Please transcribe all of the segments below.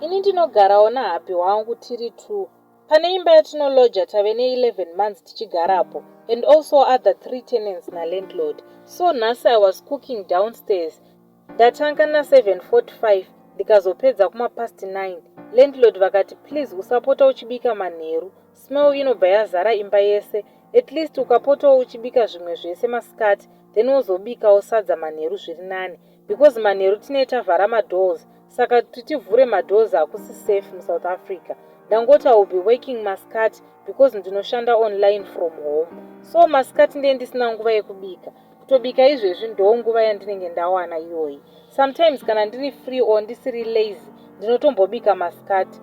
Ini ndinogarawo nahapi wangu tiri 2. Pane imba yatinolodya tave ne11 months tichigarapo, and also other 3 tenants na landlord. So nhasi I was cooking downstairs. Ndatanga na 7:45 ndikazopedza kuma past 9. Landlord vakati please usapota uchibika manheru, smell inobva yazara imba yese. At least ukapotawo uchibika zvimwe zvese masikati, then uzobikawo sadza manheru zviri nani, because manheru tine tavhara madoors. Saka titivhure madoors hakusi safe muSouth Africa. Ndangoti I will be working masikati because ndinoshanda online from home. So masikati ndiye ndisina nguva yekubika. Kutobika izvezvi ndo nguva yandinenge ndawana iyoyi. Sometimes kana ndiri free or ndisiri lazy, ndinotombobika masikati.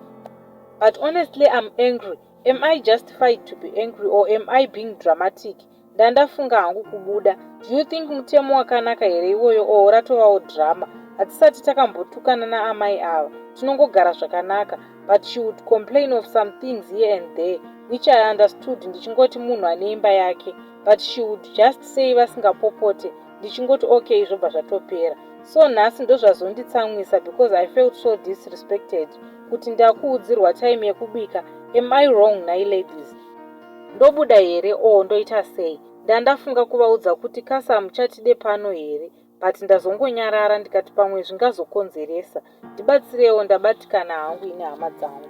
But honestly I'm angry. Am I justified to be angry or am I being dramatic? Ndandafunga hangu kubuda. Do you think mutemo wakanaka here iwoyo or ratovawo drama? Hatisati takambotukana naamai ava. Tinongogara zvakanaka. But she would complain of some things here and there, which I understood. Ndichingoti munhu ane imba yake. But she would just say vasingapopote. Ndichingoti okay, zvobva zvatopera. So nhasi ndozvazonditsamwisa because I felt so disrespected. Kuti ndakuudzirwa time yekubika. Am I wrong, nai ladies? Ndobuda here or ndoita sei? Ndandafunga kuvaudza kuti kasa muchatide pano here. But ndazongonyarara ndikati pamwe zvingazokonzeresa. Ndibatsirewo, ndabatikana hangu ine hama dzangu.